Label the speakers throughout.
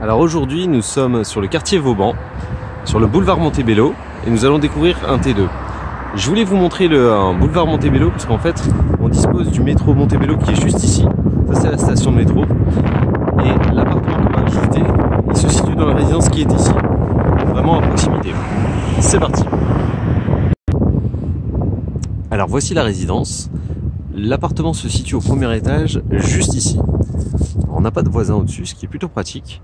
Speaker 1: Alors aujourd'hui, nous sommes sur le quartier Vauban, sur le boulevard Montebello, et nous allons découvrir un T2. Je voulais vous montrer le boulevard Montebello parce qu'en fait, on dispose du métro Montebello qui est juste ici. Ça, c'est la station de métro. Et l'appartement qu'on va visiter, il se situe dans la résidence qui est ici, vraiment à proximité. C'est parti. Alors voici la résidence. L'appartement se situe au premier étage, juste ici. On n'a pas de voisins au-dessus, ce qui est plutôt pratique.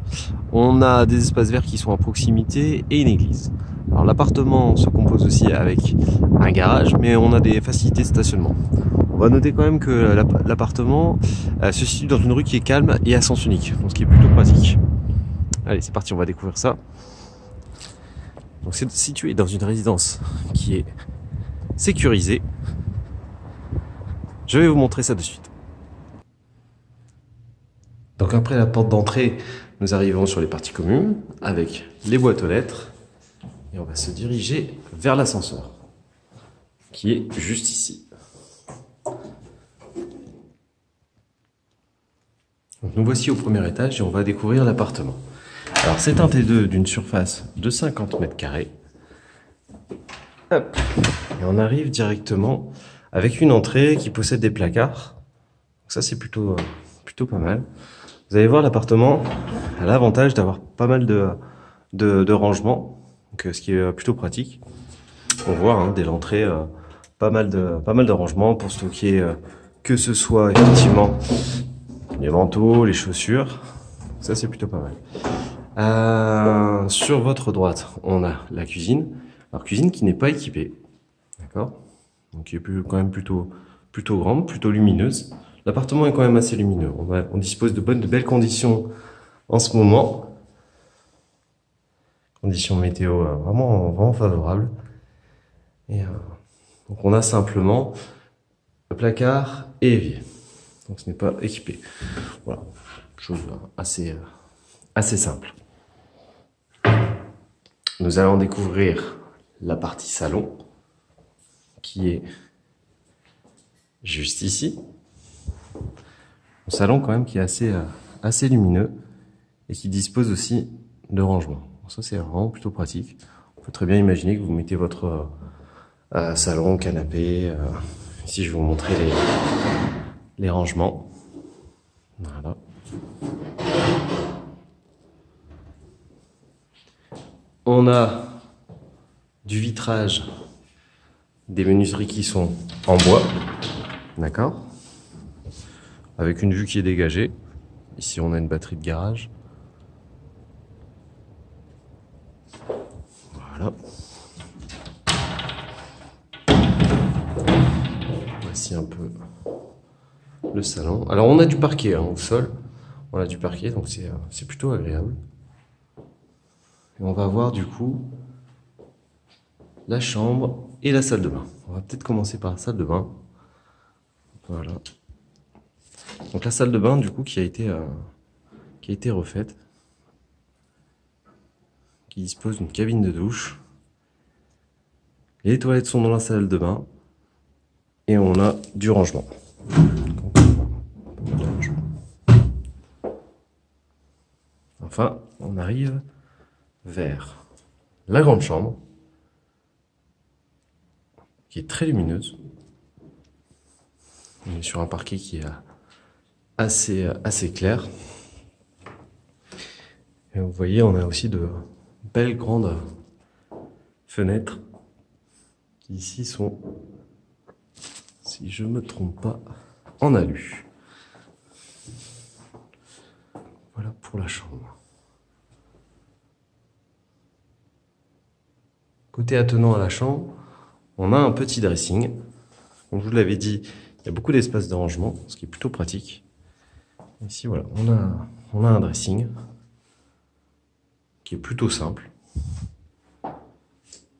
Speaker 1: On a des espaces verts qui sont à proximité et une église. Alors l'appartement se compose aussi avec un garage, mais on a des facilités de stationnement. On va noter quand même que l'appartement se situe dans une rue qui est calme et à sens unique, donc ce qui est plutôt pratique. Allez, c'est parti, on va découvrir ça. Donc c'est situé dans une résidence qui est sécurisée. Je vais vous montrer ça de suite. Donc après la porte d'entrée, nous arrivons sur les parties communes avec les boîtes aux lettres et on va se diriger vers l'ascenseur qui est juste ici. Donc nous voici au premier étage et on va découvrir l'appartement. Alors c'est un T2 d'une surface de 50 mètres carrés. Hop. Et on arrive directement avec une entrée qui possède des placards. Donc ça c'est plutôt pas mal. Vous allez voir, l'appartement a l'avantage d'avoir pas mal de rangements, donc, ce qui est plutôt pratique. On voit dès l'entrée pas mal de rangements pour stocker que ce soit effectivement les manteaux, les chaussures. Ça c'est plutôt pas mal. Sur votre droite, on a la cuisine. Alors cuisine qui n'est pas équipée, d'accord, donc qui est quand même plutôt grande, plutôt lumineuse. L'appartement est quand même assez lumineux. On dispose de belles conditions en ce moment. Conditions météo vraiment favorables. Et donc on a simplement le placard et évier. Donc ce n'est pas équipé. Voilà, chose assez simple. Nous allons découvrir la partie salon qui est juste ici. Un salon quand même qui est assez lumineux et qui dispose aussi de rangements. Bon, ça c'est vraiment plutôt pratique. On peut très bien imaginer que vous mettez votre salon, canapé. Ici je vais vous montrer les rangements. Voilà. On a du vitrage, des menuiseries qui sont en bois, d'accord, avec une vue qui est dégagée. Ici on a une batterie de garage. Voilà. Voici un peu le salon. Alors on a du parquet au sol. On a du parquet, donc c'est plutôt agréable. Et on va voir du coup la chambre et la salle de bain. On va peut-être commencer par la salle de bain. Voilà. Donc la salle de bain du coup qui a été refaite, qui dispose d'une cabine de douche. Les toilettes sont dans la salle de bain et on a du rangement. Enfin, on arrive vers la grande chambre qui est très lumineuse. On est sur un parquet qui est assez clair. Et vous voyez, on a aussi de belles grandes fenêtres qui ici sont, si je me trompe pas, en alu. Voilà pour la chambre. Côté attenant à la chambre, on a un petit dressing. Comme je vous l'avais dit, il y a beaucoup d'espace de rangement, ce qui est plutôt pratique. Ici, voilà, on a un dressing qui est plutôt simple,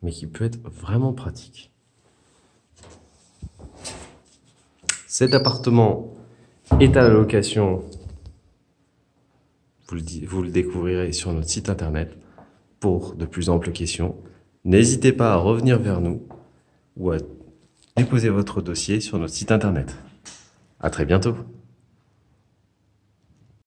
Speaker 1: mais qui peut être vraiment pratique. Cet appartement est à la location. Vous le découvrirez sur notre site internet. Pour de plus amples questions, n'hésitez pas à revenir vers nous ou à déposer votre dossier sur notre site internet. À très bientôt.